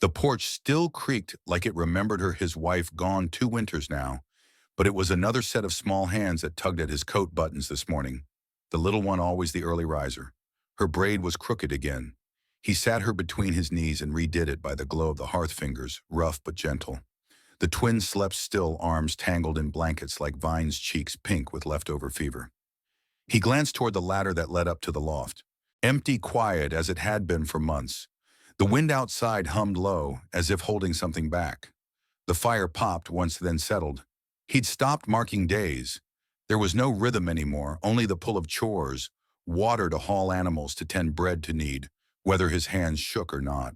The porch still creaked like it remembered his wife gone 2 winters now, but it was another set of small hands that tugged at his coat buttons this morning. The little one always the early riser. Her braid was crooked again. He sat her between his knees and redid it by the glow of the hearth fingers, rough but gentle. The twins slept still, arms tangled in blankets like Vine's cheeks pink with leftover fever. He glanced toward the ladder that led up to the loft. Empty, quiet as it had been for months. The wind outside hummed low, as if holding something back. The fire popped once, then settled. He'd stopped marking days. There was no rhythm anymore, only the pull of chores, water to haul, animals to tend, bread to knead, whether his hands shook or not.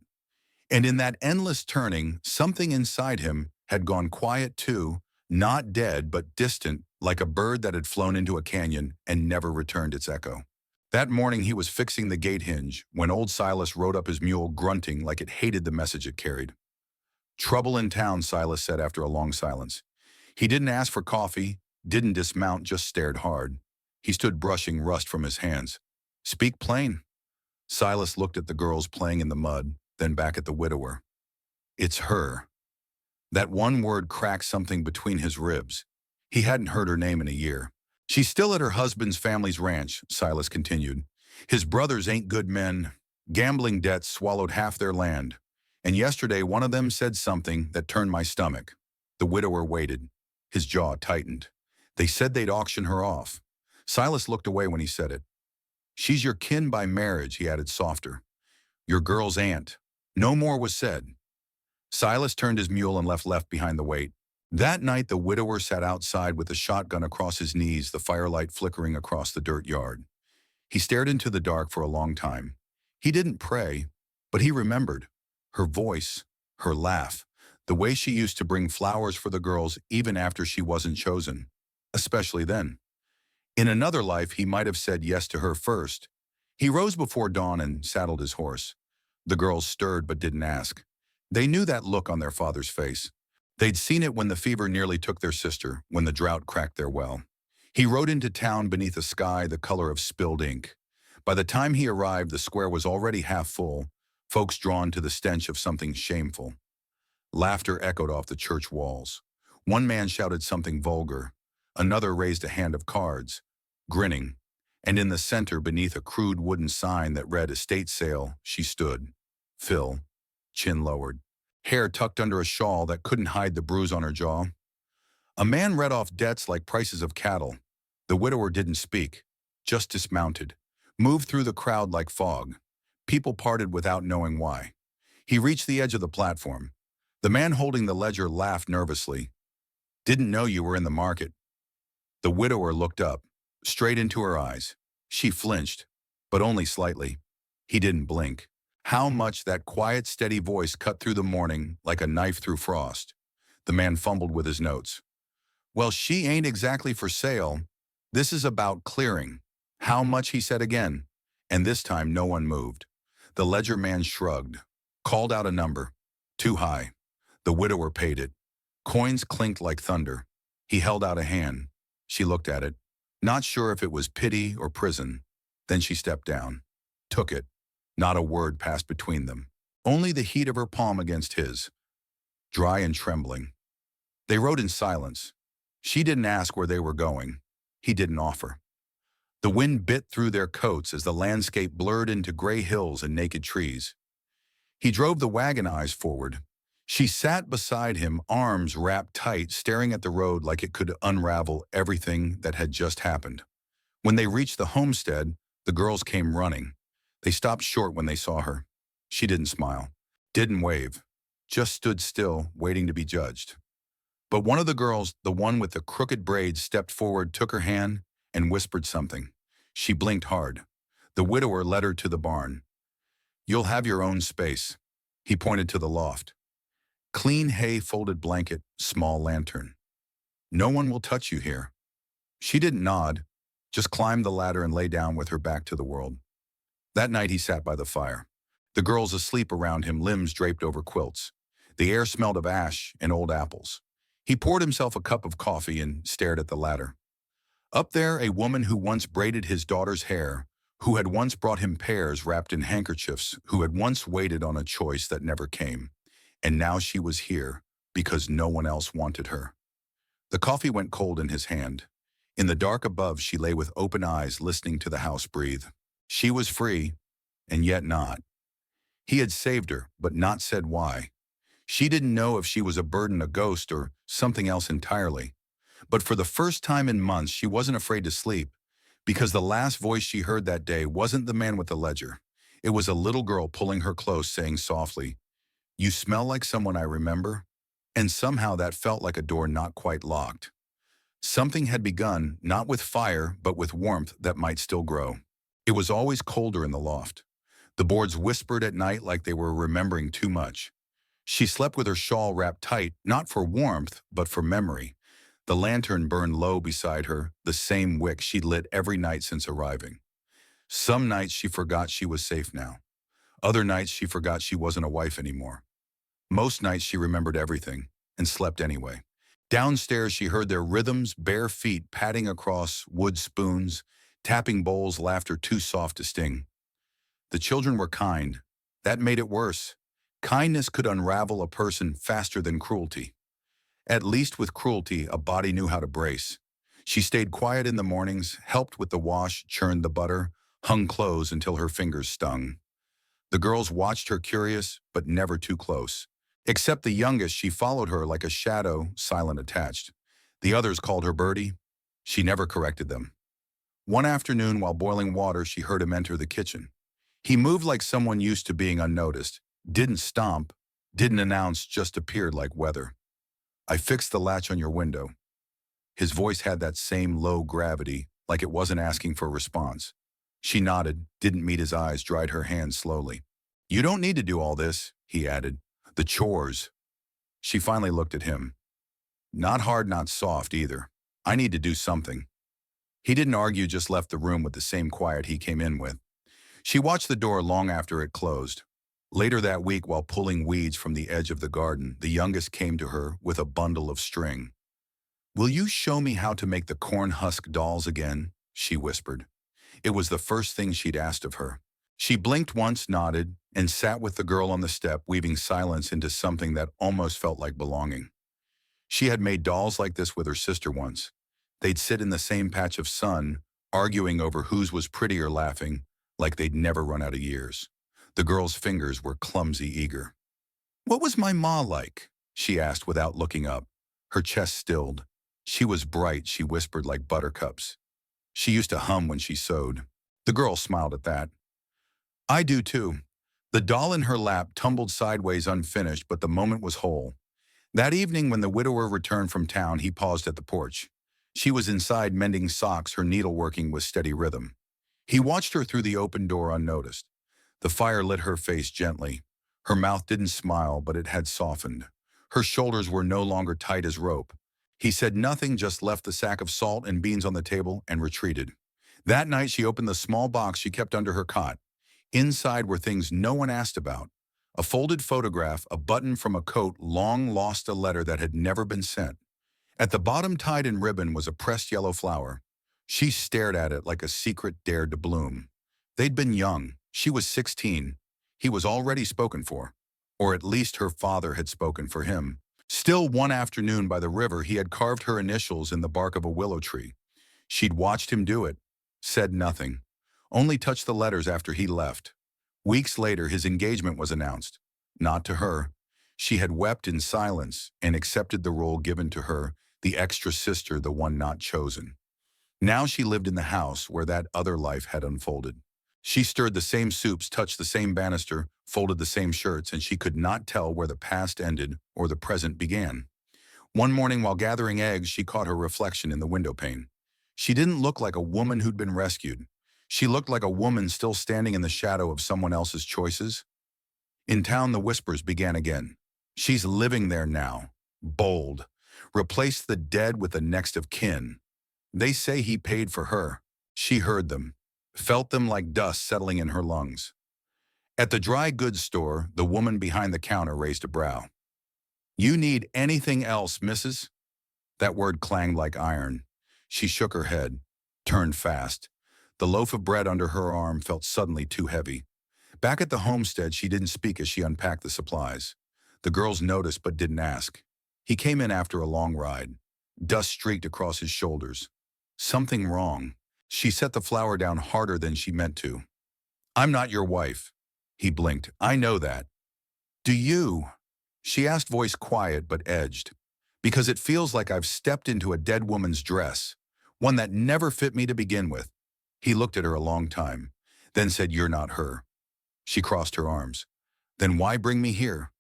And in that endless turning, something inside him had gone quiet too, not dead but distant, like a bird that had flown into a canyon and never returned its echo. That morning he was fixing the gate hinge when old Silas rode up his mule, grunting like it hated the message it carried. "Trouble in town," Silas said after a long silence. He didn't ask for coffee, didn't dismount, just stared hard. He stood brushing rust from his hands. "Speak plain." Silas looked at the girls playing in the mud, then back at the widower. "It's her." That one word cracked something between his ribs. He hadn't heard her name in a year. "She's still at her husband's family's ranch," Silas continued. "His brothers ain't good men. Gambling debts swallowed half their land. And yesterday one of them said something that turned my stomach." The widower waited. His jaw tightened. "They said they'd auction her off." Silas looked away when he said it. "She's your kin by marriage," he added softer. "Your girl's aunt." No more was said. Silas turned his mule and left behind the weight. That night the widower sat outside with the shotgun across his knees, the firelight flickering across the dirt yard. He stared into the dark for a long time. He didn't pray, but he remembered. Her voice, her laugh, the way she used to bring flowers for the girls even after she wasn't chosen. Especially then. In another life he might have said yes to her first. He rose before dawn and saddled his horse. The girls stirred but didn't ask. They knew that look on their father's face. They'd seen it when the fever nearly took their sister, when the drought cracked their well. He rode into town beneath a sky the color of spilled ink. By the time he arrived, the square was already half full, folks drawn to the stench of something shameful. Laughter echoed off the church walls. One man shouted something vulgar. Another raised a hand of cards, grinning. And in the center, beneath a crude wooden sign that read "Estate Sale," she stood. Phil, chin lowered, hair tucked under a shawl that couldn't hide the bruise on her jaw. A man read off debts like prices of cattle. The widower didn't speak, just dismounted, moved through the crowd like fog. People parted without knowing why. He reached the edge of the platform. The man holding the ledger laughed nervously. "Didn't know you were in the market." The widower looked up, straight into her eyes. She flinched, but only slightly. He didn't blink. How much that quiet, steady voice cut through the morning like a knife through frost. The man fumbled with his notes. "Well, she ain't exactly for sale. This is about clearing." "How much?" he said again. And this time no one moved. The ledger man shrugged, called out a number. "Too high." The widower paid it. Coins clinked like thunder. He held out a hand. She looked at it, not sure if it was pity or prison. Then she stepped down, took it. Not a word passed between them. Only the heat of her palm against his, dry and trembling. They rode in silence. She didn't ask where they were going. He didn't offer. The wind bit through their coats as the landscape blurred into gray hills and naked trees. He drove the wagon eyes forward. She sat beside him, arms wrapped tight, staring at the road like it could unravel everything that had just happened. When they reached the homestead, the girls came running. They stopped short when they saw her. She didn't smile, didn't wave, just stood still, waiting to be judged. But one of the girls, the one with the crooked braids, stepped forward, took her hand, and whispered something. She blinked hard. The widower led her to the barn. "You'll have your own space." He pointed to the loft. "Clean hay, folded blanket, small lantern. No one will touch you here." She didn't nod, just climbed the ladder and lay down with her back to the world. That night he sat by the fire. The girls asleep around him, limbs draped over quilts. The air smelled of ash and old apples. He poured himself a cup of coffee and stared at the ladder. Up there, a woman who once braided his daughter's hair, who had once brought him pears wrapped in handkerchiefs, who had once waited on a choice that never came. And now she was here because no one else wanted her. The coffee went cold in his hand. In the dark above, she lay with open eyes listening to the house breathe. She was free, and yet not. He had saved her, but not said why. She didn't know if she was a burden, a ghost, or something else entirely. But for the first time in months, she wasn't afraid to sleep, because the last voice she heard that day wasn't the man with the ledger. It was a little girl pulling her close, saying softly, "You smell like someone I remember." And somehow that felt like a door not quite locked. Something had begun, not with fire, but with warmth that might still grow. It was always colder in the loft. The boards whispered at night like they were remembering too much. She slept with her shawl wrapped tight, not for warmth, but for memory. The lantern burned low beside her, the same wick she'd lit every night since arriving. Some nights she forgot she was safe now. Other nights she forgot she wasn't a wife anymore. Most nights she remembered everything, and slept anyway. Downstairs she heard their rhythms, bare feet patting across wood spoons, tapping bowls, laughter too soft to sting. The children were kind. That made it worse. Kindness could unravel a person faster than cruelty. At least with cruelty, a body knew how to brace. She stayed quiet in the mornings, helped with the wash, churned the butter, hung clothes until her fingers stung. The girls watched her curious, but never too close. Except the youngest, she followed her like a shadow, silent attached. The others called her Birdie. She never corrected them. One afternoon, while boiling water, she heard him enter the kitchen. He moved like someone used to being unnoticed, didn't stomp, didn't announce, just appeared like weather. "I fixed the latch on your window." His voice had that same low gravity, like it wasn't asking for a response. She nodded, didn't meet his eyes, dried her hands slowly. "You don't need to do all this," he added. "The chores." She finally looked at him. "Not hard, not soft either. I need to do something." He didn't argue, just left the room with the same quiet he came in with. She watched the door long after it closed. Later that week, while pulling weeds from the edge of the garden, the youngest came to her with a bundle of string. "Will you show me how to make the corn husk dolls again?" she whispered. It was the first thing she'd asked of her. She blinked once, nodded, and sat with the girl on the step, weaving silence into something that almost felt like belonging. She had made dolls like this with her sister once. They'd sit in the same patch of sun, arguing over whose was prettier, laughing, like they'd never run out of years. The girl's fingers were clumsy, eager. "What was my ma like?" she asked without looking up. Her chest stilled. "She was bright," she whispered, "like buttercups. She used to hum when she sewed." The girl smiled at that. "I do too." The doll in her lap tumbled sideways unfinished, but the moment was whole. That evening when the widower returned from town, he paused at the porch. She was inside mending socks, her needle working with steady rhythm. He watched her through the open door unnoticed. The fire lit her face gently. Her mouth didn't smile, but it had softened. Her shoulders were no longer tight as rope. He said nothing, just left the sack of salt and beans on the table and retreated. That night she opened the small box she kept under her cot. Inside were things no one asked about. A folded photograph, a button from a coat long lost, a letter that had never been sent. At the bottom, tied in ribbon, was a pressed yellow flower. She stared at it like a secret dared to bloom. They'd been young. She was 16. He was already spoken for. Or at least her father had spoken for him. Still, one afternoon by the river, he had carved her initials in the bark of a willow tree. She'd watched him do it, said nothing, only touched the letters after he left. Weeks later, his engagement was announced. Not to her. She had wept in silence and accepted the role given to her, the extra sister, the one not chosen. Now she lived in the house where that other life had unfolded. She stirred the same soups, touched the same banister, folded the same shirts, and she could not tell where the past ended or the present began. One morning while gathering eggs, she caught her reflection in the window pane. She didn't look like a woman who'd been rescued. She looked like a woman still standing in the shadow of someone else's choices. In town, the whispers began again. She's living there now. Bold. Replace the dead with the next of kin. They say he paid for her. She heard them, felt them like dust settling in her lungs. At the dry goods store, the woman behind the counter raised a brow. "You need anything else, missus?" That word clanged like iron. She shook her head, turned fast. The loaf of bread under her arm felt suddenly too heavy. Back at the homestead, she didn't speak as she unpacked the supplies. The girls noticed but didn't ask. He came in after a long ride. Dust streaked across his shoulders. Something wrong. She set the flower down harder than she meant to. I'm not your wife. He blinked. I know that. Do you? She asked, voice quiet but edged. Because it feels like I've stepped into a dead woman's dress, one that never fit me to begin with. He looked at her a long time, then said, You're not her. She crossed her arms. Then why bring me here?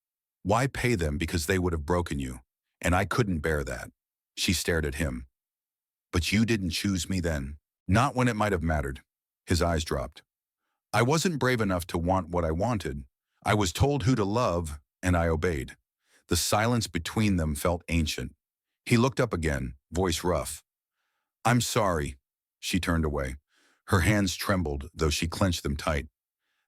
Why pay them because they would have broken you? And I couldn't bear that. She stared at him. But you didn't choose me then. Not when it might have mattered. His eyes dropped. I wasn't brave enough to want what I wanted. I was told who to love, and I obeyed. The silence between them felt ancient. He looked up again, voice rough. I'm sorry. She turned away. Her hands trembled, though she clenched them tight.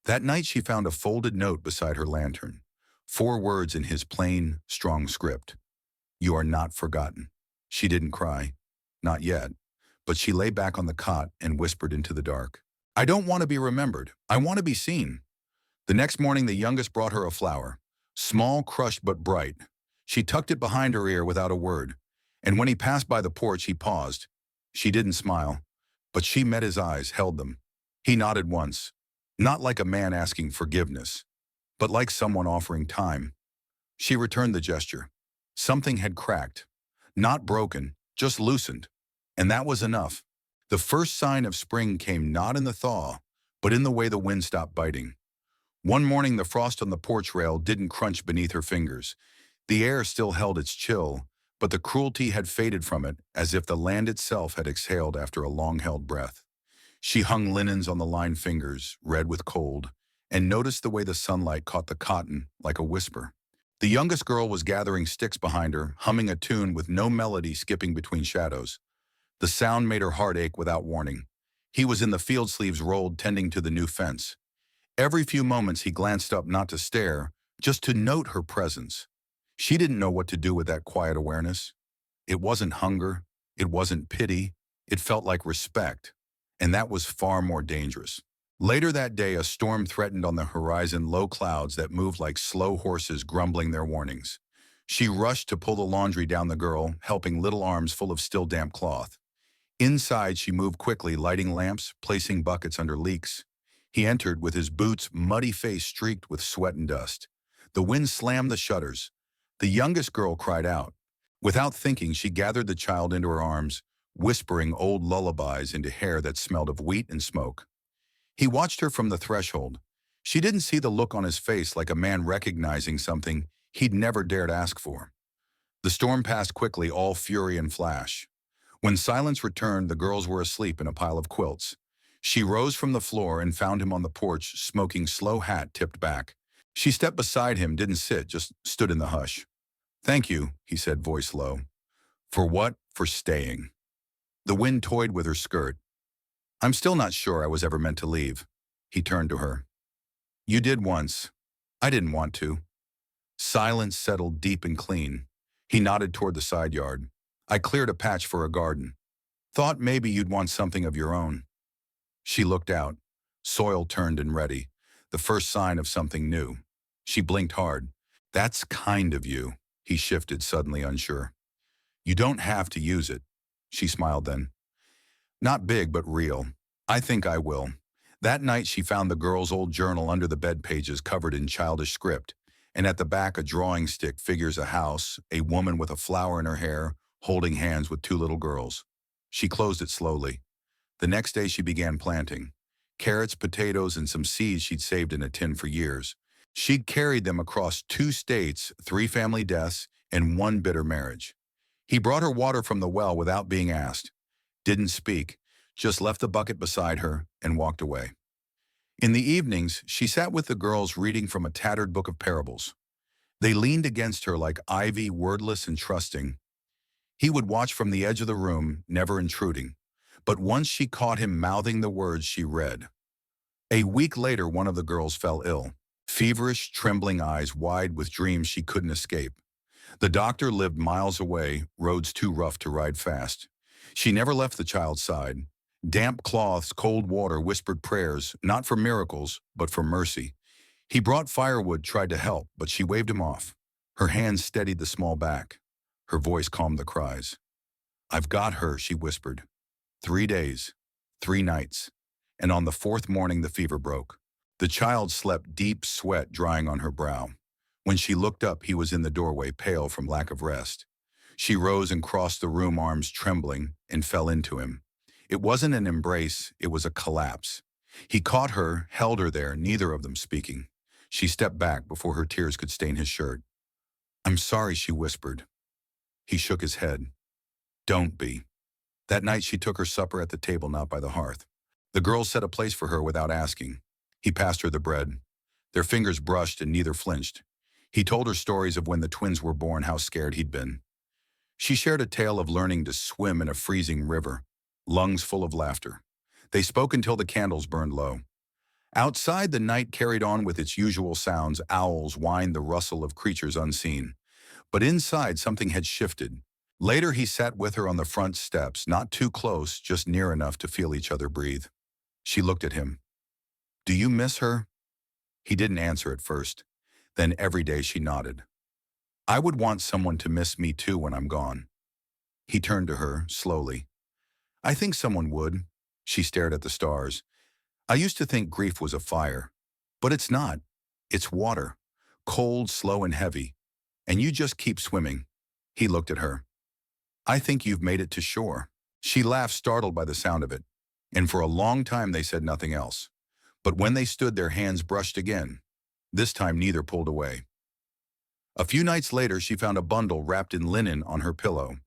That night she found a folded note beside her lantern. 4 words in his plain, strong script. You are not forgotten. She didn't cry. Not yet. But she lay back on the cot and whispered into the dark. I don't want to be remembered. I want to be seen. The next morning the youngest brought her a flower. Small, crushed, but bright. She tucked it behind her ear without a word. And when he passed by the porch, he paused. She didn't smile. But she met his eyes, held them. He nodded once. Not like a man asking forgiveness, but like someone offering time. She returned the gesture. Something had cracked. Not broken, just loosened. And that was enough. The first sign of spring came not in the thaw, but in the way the wind stopped biting. One morning the frost on the porch rail didn't crunch beneath her fingers. The air still held its chill, but the cruelty had faded from it as if the land itself had exhaled after a long-held breath. She hung linens on the lined fingers, red with cold, and noticed the way the sunlight caught the cotton like a whisper. The youngest girl was gathering sticks behind her, humming a tune with no melody skipping between shadows. The sound made her heart ache without warning. He was in the field sleeves rolled, tending to the new fence. Every few moments he glanced up not to stare, just to note her presence. She didn't know what to do with that quiet awareness. It wasn't hunger. It wasn't pity. It felt like respect. And that was far more dangerous. Later that day, a storm threatened on the horizon, low clouds that moved like slow horses grumbling their warnings. She rushed to pull the laundry down the girl, helping little arms full of still damp cloth. Inside, she moved quickly, lighting lamps, placing buckets under leaks. He entered with his boots, muddy face streaked with sweat and dust. The wind slammed the shutters. The youngest girl cried out. Without thinking, she gathered the child into her arms, whispering old lullabies into hair that smelled of wheat and smoke. He watched her from the threshold. She didn't see the look on his face like a man recognizing something he'd never dared ask for. The storm passed quickly, all fury and flash. When silence returned, the girls were asleep in a pile of quilts. She rose from the floor and found him on the porch, smoking slow, hat tipped back. She stepped beside him, didn't sit, just stood in the hush. Thank you, he said, voice low. For what? For staying. The wind toyed with her skirt. I'm still not sure I was ever meant to leave. He turned to her. You did once. I didn't want to. Silence settled deep and clean. He nodded toward the side yard. I cleared a patch for a garden. Thought maybe you'd want something of your own. She looked out. Soil turned and ready. The first sign of something new. She blinked hard. That's kind of you. He shifted, suddenly unsure. You don't have to use it. She smiled then. Not big, but real. I think I will. That night she found the girl's old journal under the bed pages covered in childish script, and at the back a drawing stick figures a house, a woman with a flower in her hair, holding hands with 2 little girls. She closed it slowly. The next day she began planting. Carrots, potatoes, and some seeds she'd saved in a tin for years. She'd carried them across 2 states, 3 family deaths, and 1 bitter marriage. He brought her water from the well without being asked. Didn't speak, just left the bucket beside her and walked away. In the evenings, she sat with the girls reading from a tattered book of parables. They leaned against her like ivy, wordless and trusting. He would watch from the edge of the room, never intruding. But once she caught him mouthing the words she read. A week later, one of the girls fell ill. Feverish, trembling eyes wide with dreams she couldn't escape. The doctor lived miles away, roads too rough to ride fast. She never left the child's side. Damp cloths, cold water, whispered prayers, not for miracles, but for mercy. He brought firewood, tried to help, but she waved him off. Her hands steadied the small back. Her voice calmed the cries. "I've got her," she whispered. 3 days, 3 nights, and on the fourth morning the fever broke. The child slept, deep sweat drying on her brow. When she looked up, he was in the doorway, pale from lack of rest. She rose and crossed the room, arms trembling, and fell into him. It wasn't an embrace, it was a collapse. He caught her, held her there, neither of them speaking. She stepped back before her tears could stain his shirt. "I'm sorry," she whispered. He shook his head. "Don't be." That night she took her supper at the table, not by the hearth. The girls set a place for her without asking. He passed her the bread. Their fingers brushed and neither flinched. He told her stories of when the twins were born, how scared he'd been. She shared a tale of learning to swim in a freezing river, lungs full of laughter. They spoke until the candles burned low. Outside, the night carried on with its usual sounds. Owls whined, the rustle of creatures unseen. But inside, something had shifted. Later, he sat with her on the front steps, not too close, just near enough to feel each other breathe. She looked at him. "Do you miss her?" He didn't answer at first. Then every day she nodded. "I would want someone to miss me too when I'm gone." He turned to her, slowly. "I think someone would." She stared at the stars. "I used to think grief was a fire. But it's not. It's water. Cold, slow, and heavy. And you just keep swimming." He looked at her. "I think you've made it to shore." She laughed, startled by the sound of it. And for a long time they said nothing else. But when they stood, their hands brushed again. This time neither pulled away. A few nights later, she found a bundle wrapped in linen on her pillow.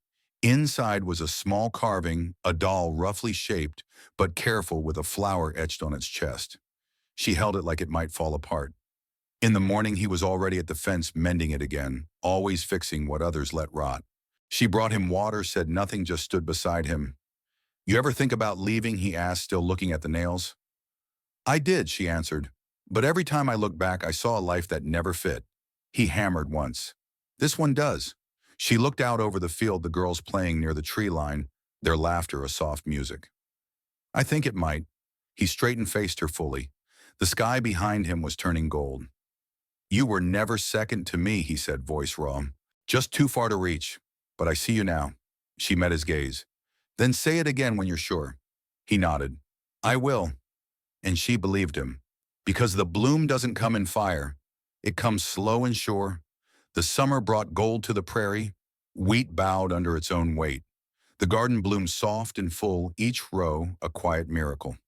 Inside was a small carving, a doll roughly shaped, but careful, with a flower etched on its chest. She held it like it might fall apart. In the morning, he was already at the fence, mending it again, always fixing what others let rot. She brought him water, said nothing, just stood beside him. "You ever think about leaving?" he asked, still looking at the nails. "I did," she answered. "But every time I looked back, I saw a life that never fit." He hammered once. "This one does." She looked out over the field, the girls playing near the tree line, their laughter a soft music. "I think it might." He straightened, faced her fully. The sky behind him was turning gold. "You were never second to me," he said, voice raw. "Just too far to reach. But I see you now." She met his gaze. "Then say it again when you're sure." He nodded. "I will." And she believed him. Because the bloom doesn't come in fire. It comes slow and sure. The summer brought gold to the prairie. Wheat bowed under its own weight. The garden bloomed soft and full, each row a quiet miracle.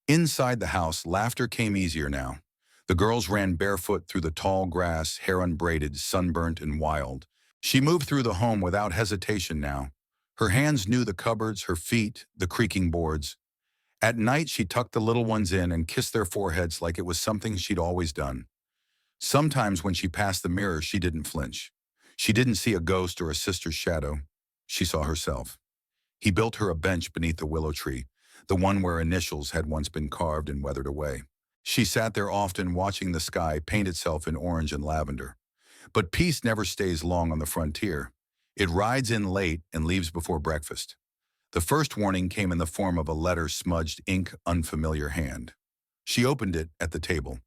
Inside the house, laughter came easier now. The girls ran barefoot through the tall grass, hair unbraided, sunburnt and wild. She moved through the home without hesitation now. Her hands knew the cupboards, her feet, the creaking boards. At night, she tucked the little ones in and kissed their foreheads like it was something she'd always done. Sometimes when she passed the mirror, she didn't flinch. She didn't see a ghost or a sister's shadow. She saw herself. He built her a bench beneath the willow tree, the one where initials had once been carved and weathered away. She sat there often, watching the sky paint itself in orange and lavender. But peace never stays long on the frontier. It rides in late and leaves before breakfast. The first warning came in the form of a letter, smudged ink, unfamiliar hand. She opened it at the table.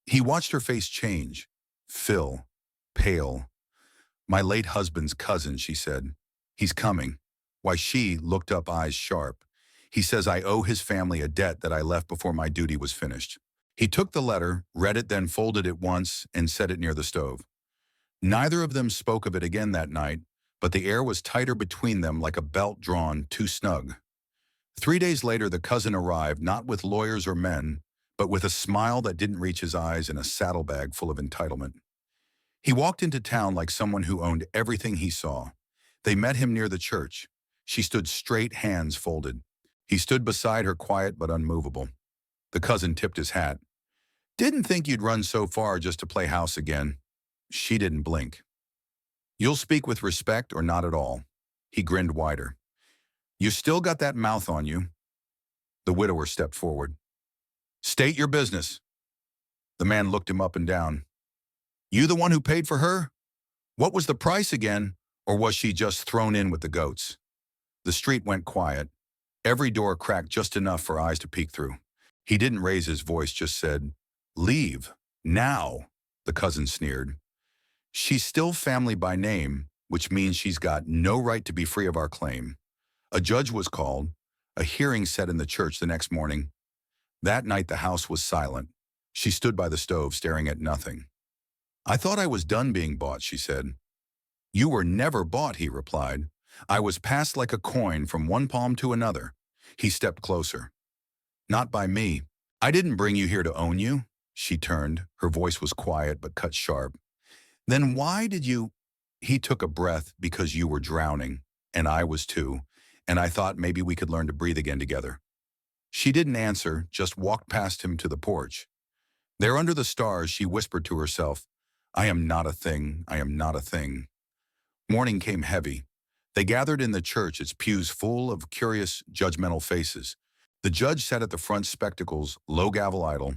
He watched her face change, fill, pale. "My late husband's cousin," she said. "He's coming." Why, she looked up, eyes sharp. "He says I owe his family a debt that I left before my duty was finished." He took the letter, read it, then folded it once and set it near the stove. Neither of them spoke of it again that night, but the air was tighter between them, like a belt drawn too snug. 3 days later, the cousin arrived, not with lawyers or men, but with a smile that didn't reach his eyes and a saddlebag full of entitlement. He walked into town like someone who owned everything he saw. They met him near the church. She stood straight, hands folded. He stood beside her, quiet but unmovable. The cousin tipped his hat. "Didn't think you'd run so far just to play house again." She didn't blink. "You'll speak with respect or not at all." He grinned wider. "You still got that mouth on you." The widower stepped forward. "State your business." The man looked him up and down. "You the one who paid for her? What was the price again? Or was she just thrown in with the goats?" The street went quiet. Every door cracked just enough for eyes to peek through. He didn't raise his voice, just said, "Leave. Now." The cousin sneered. She's still family by name, which means she's got no right to be free of our claim. A judge was called, a hearing set in the church the next morning. That night the house was silent. She stood by the stove staring at nothing. I thought I was done being bought, she said. You were never bought, he replied. I was passed like a coin from one palm to another. He stepped closer. Not by me. I didn't bring you here to own you. She turned. Her voice was quiet but cut sharp. Then why did you? He took a breath because you were drowning, and I was too, and I thought maybe we could learn to breathe again together. She didn't answer, just walked past him to the porch. There under the stars, she whispered to herself, I am not a thing, I am not a thing. Morning came heavy. They gathered in the church, its pews full of curious, judgmental faces. The judge sat at the front, spectacles, low gavel idle.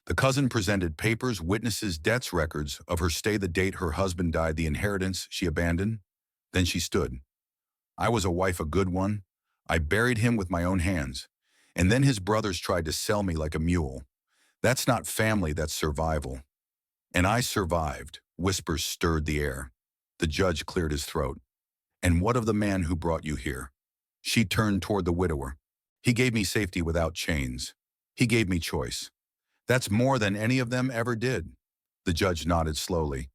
The cousin presented papers, witnesses, debts, records of her stay, the date her husband died, the inheritance she abandoned. Then she stood. I was a wife, a good one. I buried him with my own hands. And then his brothers tried to sell me like a mule. That's not family, that's survival. And I survived. Whispers stirred the air. The judge cleared his throat. And what of the man who brought you here? She turned toward the widower. He gave me safety without chains. He gave me choice. That's more than any of them ever did. The judge nodded slowly.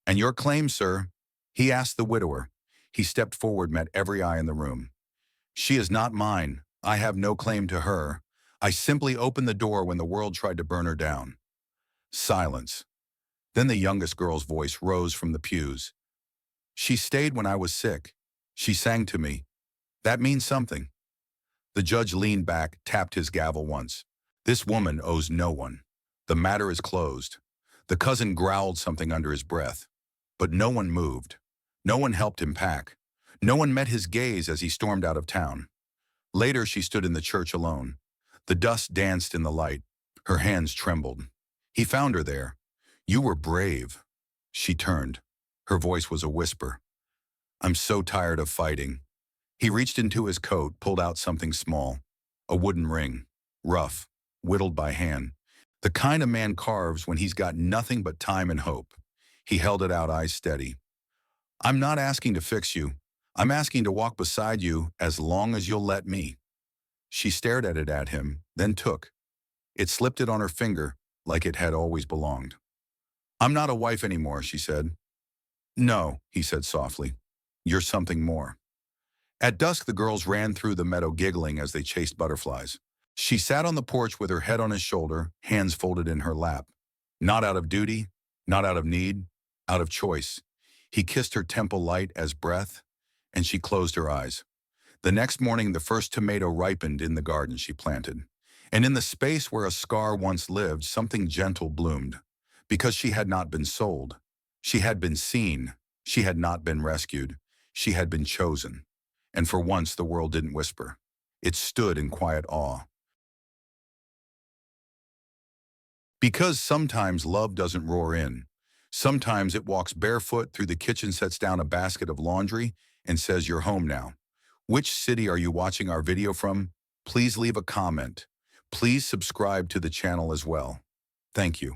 And your claim, sir? He asked the widower. He stepped forward, met every eye in the room. She is not mine. I have no claim to her. I simply opened the door when the world tried to burn her down. Silence. Then the youngest girl's voice rose from the pews. She stayed when I was sick. She sang to me. That means something. The judge leaned back, tapped his gavel once. This woman owes no one. The matter is closed. The cousin growled something under his breath. But no one moved. No one helped him pack. No one met his gaze as he stormed out of town. Later, she stood in the church alone. The dust danced in the light. Her hands trembled. He found her there. You were brave. She turned. Her voice was a whisper. I'm so tired of fighting. He reached into his coat, pulled out something small. A wooden ring. Rough. Whittled by hand. The kind a man carves when he's got nothing but time and hope. He held it out, eyes steady. I'm not asking to fix you. I'm asking to walk beside you as long as you'll let me. She stared at it at him, then took. It slipped it on her finger like it had always belonged. I'm not a wife anymore, she said. No, he said softly. You're something more. At dusk, the girls ran through the meadow giggling as they chased butterflies. She sat on the porch with her head on his shoulder, hands folded in her lap. Not out of duty, not out of need, out of choice. He kissed her temple light as breath, and she closed her eyes. The next morning, the first tomato ripened in the garden she planted. And in the space where a scar once lived, something gentle bloomed. Because she had not been sold. She had been seen. She had not been rescued. She had been chosen. And for once, the world didn't whisper. It stood in quiet awe. Because sometimes love doesn't roar in. Sometimes it walks barefoot through the kitchen, sets down a basket of laundry, and says, you're home now. Which city are you watching our video from? Please leave a comment. Please subscribe to the channel as well. Thank you.